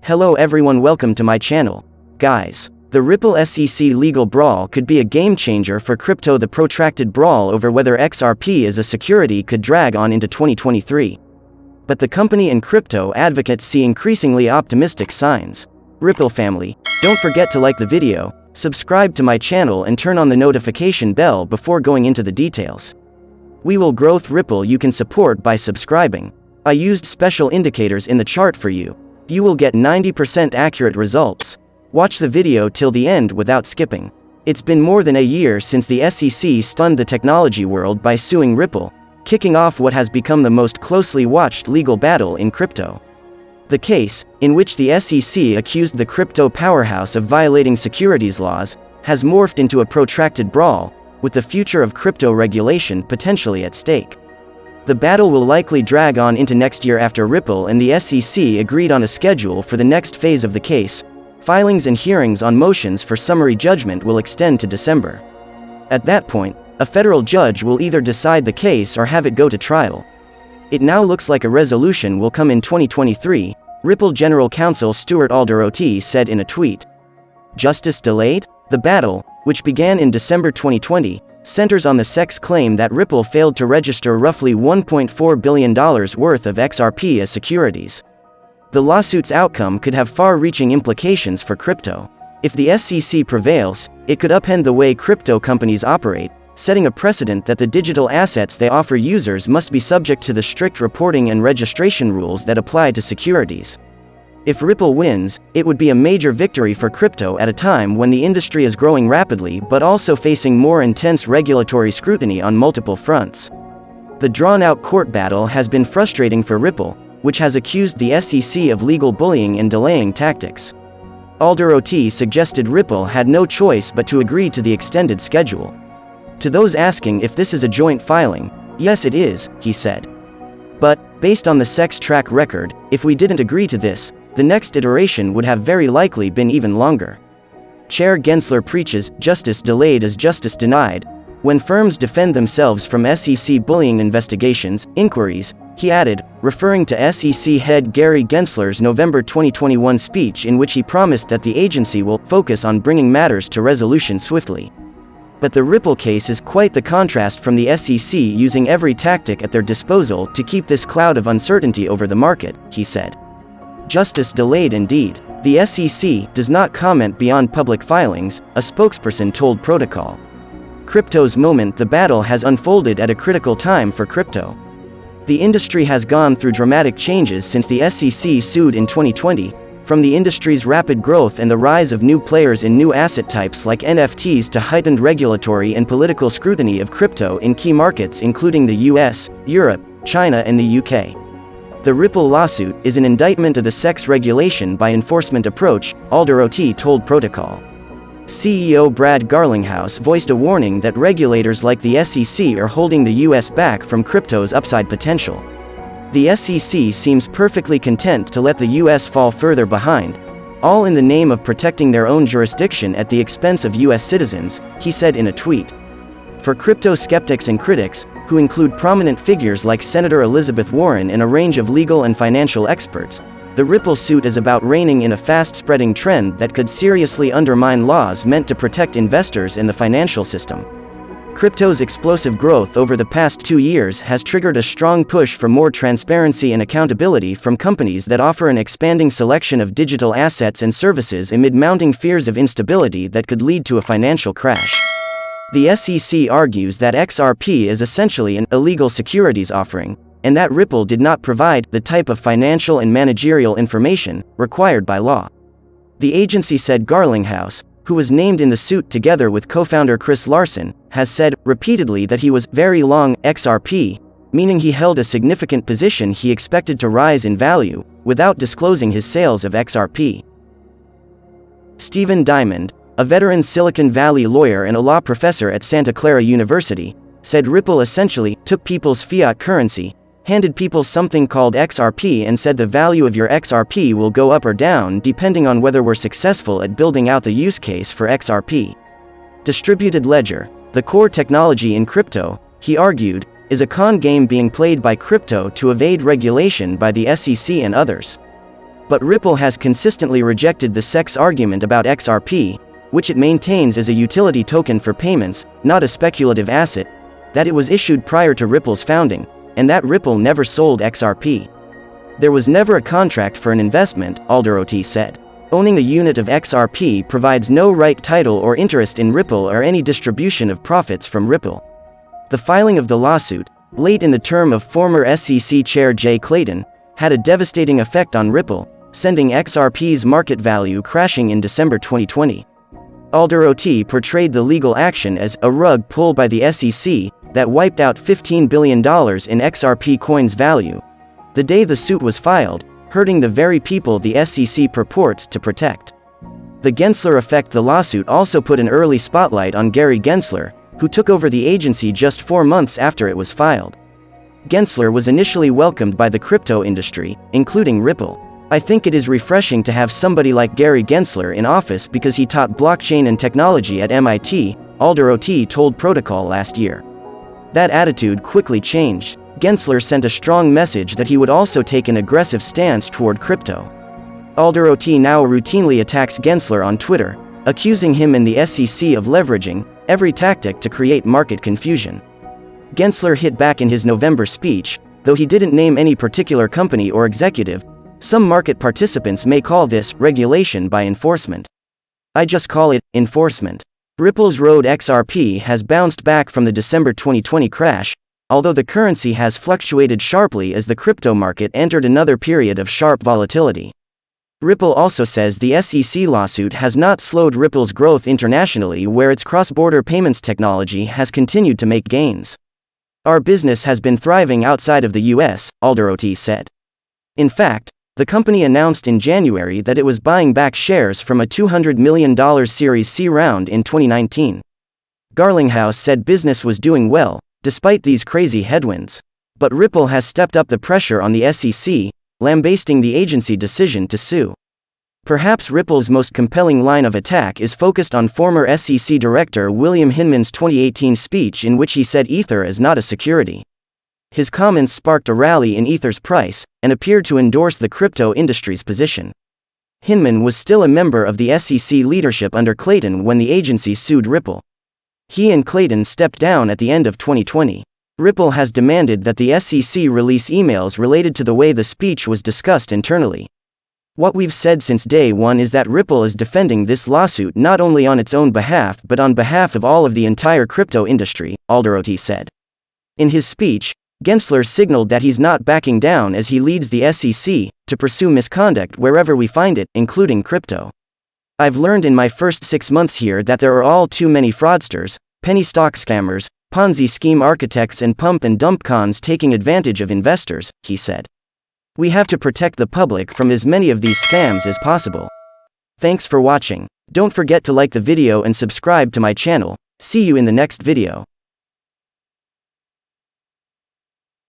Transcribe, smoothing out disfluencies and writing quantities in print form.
Hello everyone, welcome to my channel. Guys, the Ripple SEC legal brawl could be a game changer for crypto. The protracted brawl over whether XRP is a security could drag on into 2023. But the company and crypto advocates see increasingly optimistic signs. Ripple family, don't forget to like the video, subscribe to my channel and turn on the notification bell before going into the details. We will growth Ripple. You can support by subscribing. I used special indicators in the chart for you. You will get 90% accurate results. Watch the video till the end without skipping. It's been more than a year since the SEC stunned the technology world by suing Ripple, kicking off what has become the most closely watched legal battle in crypto. The case, in which the SEC accused the crypto powerhouse of violating securities laws, has morphed into a protracted brawl, with the future of crypto regulation potentially at stake. The battle will likely drag on into next year after Ripple and the SEC agreed on a schedule for the next phase of the case. Filings and hearings on motions for summary judgment will extend to December. At that point, a federal judge will either decide the case or have it go to trial. It now looks like a resolution will come in 2023, Ripple General Counsel Stuart Alderoty said in a tweet. Justice delayed? The battle, which began in December 2020, centers on the SEC's claim that Ripple failed to register roughly $1.4 billion worth of XRP as securities. The lawsuit's outcome could have far-reaching implications for crypto. If the SEC prevails, it could upend the way crypto companies operate, setting a precedent that the digital assets they offer users must be subject to the strict reporting and registration rules that apply to securities. If Ripple wins, it would be a major victory for crypto at a time when the industry is growing rapidly but also facing more intense regulatory scrutiny on multiple fronts. The drawn-out court battle has been frustrating for Ripple, which has accused the SEC of legal bullying and delaying tactics. Alderoty suggested Ripple had no choice but to agree to the extended schedule. To those asking if this is a joint filing, yes it is, he said. But, based on the SEC's track record, if we didn't agree to this, the next iteration would have very likely been even longer. Chair Gensler preaches, justice delayed is justice denied. When firms defend themselves from SEC bullying investigations, inquiries, he added, referring to SEC head Gary Gensler's November 2021 speech in which he promised that the agency will focus on bringing matters to resolution swiftly. But the Ripple case is quite the contrast from the SEC using every tactic at their disposal to keep this cloud of uncertainty over the market, he said. Justice delayed indeed. The SEC does not comment beyond public filings, a spokesperson told Protocol. Crypto's moment. The battle has unfolded at a critical time for crypto. The industry has gone through dramatic changes since the SEC sued in 2020, from the industry's rapid growth and the rise of new players in new asset types like NFTs to heightened regulatory and political scrutiny of crypto in key markets including the US, Europe, China and the UK. The Ripple lawsuit is an indictment of the SEC's regulation by enforcement approach, Alderoty told Protocol. CEO Brad Garlinghouse voiced a warning that regulators like the SEC are holding the US back from crypto's upside potential. The SEC seems perfectly content to let the US fall further behind, all in the name of protecting their own jurisdiction at the expense of US citizens, he said in a tweet. For crypto skeptics and critics, who include prominent figures like Senator Elizabeth Warren and a range of legal and financial experts, the Ripple suit is about reining in a fast-spreading trend that could seriously undermine laws meant to protect investors in the financial system. Crypto's explosive growth over the past 2 years has triggered a strong push for more transparency and accountability from companies that offer an expanding selection of digital assets and services amid mounting fears of instability that could lead to a financial crash. The SEC argues that XRP is essentially an illegal securities offering, and that Ripple did not provide the type of financial and managerial information required by law. The agency said Garlinghouse, who was named in the suit together with co-founder Chris Larsen, has said repeatedly that he was very long XRP, meaning he held a significant position he expected to rise in value, without disclosing his sales of XRP. Stephen Diamond, a veteran Silicon Valley lawyer and a law professor at Santa Clara University, said Ripple essentially took people's fiat currency, handed people something called XRP and said the value of your XRP will go up or down depending on whether we're successful at building out the use case for XRP. Distributed ledger, the core technology in crypto, he argued, is a con game being played by crypto to evade regulation by the SEC and others. But Ripple has consistently rejected the SEC's argument about XRP, which it maintains as a utility token for payments, not a speculative asset, that it was issued prior to Ripple's founding, and that Ripple never sold XRP. There was never a contract for an investment, Alderoty said. Owning a unit of XRP provides no right, title, or interest in Ripple or any distribution of profits from Ripple. The filing of the lawsuit, late in the term of former SEC Chair Jay Clayton, had a devastating effect on Ripple, sending XRP's market value crashing in December 2020. Alderoty portrayed the legal action as a rug pull by the SEC that wiped out $15 billion in XRP coin's value, the day the suit was filed, hurting the very people the SEC purports to protect. The Gensler effect. The lawsuit also put an early spotlight on Gary Gensler, who took over the agency just 4 months after it was filed. Gensler was initially welcomed by the crypto industry, including Ripple. "I think it is refreshing to have somebody like Gary Gensler in office because he taught blockchain and technology at MIT," Alderoty told Protocol last year. That attitude quickly changed. Gensler sent a strong message that he would also take an aggressive stance toward crypto. Alderoty now routinely attacks Gensler on Twitter, accusing him and the SEC of leveraging every tactic to create market confusion. Gensler hit back in his November speech, though he didn't name any particular company or executive. "Some market participants may call this regulation by enforcement. I just call it enforcement." Ripple's Rode XRP has bounced back from the December 2020 crash, although the currency has fluctuated sharply as the crypto market entered another period of sharp volatility. Ripple also says the SEC lawsuit has not slowed Ripple's growth internationally, where its cross-border payments technology has continued to make gains. "Our business has been thriving outside of the US," Alderoty said. In fact, the company announced in January that it was buying back shares from a $200 million Series C round in 2019. Garlinghouse said business was doing well, despite these crazy headwinds. But Ripple has stepped up the pressure on the SEC, lambasting the agency decision to sue. Perhaps Ripple's most compelling line of attack is focused on former SEC Director William Hinman's 2018 speech, in which he said Ether is not a security. His comments sparked a rally in Ether's price, and appeared to endorse the crypto industry's position. Hinman was still a member of the SEC leadership under Clayton when the agency sued Ripple. He and Clayton stepped down at the end of 2020. Ripple has demanded that the SEC release emails related to the way the speech was discussed internally. "What we've said since day one is that Ripple is defending this lawsuit not only on its own behalf but on behalf of all of the entire crypto industry," Alderoty said. In his speech, Gensler signaled that he's not backing down as he leads the SEC to pursue misconduct wherever we find it, including crypto. "I've learned in my first 6 months here that there are all too many fraudsters, penny stock scammers, Ponzi scheme architects and pump and dump cons taking advantage of investors," he said. "We have to protect the public from as many of these scams as possible." Thanks for watching. Don't forget to like the video and subscribe to my channel. See you in the next video.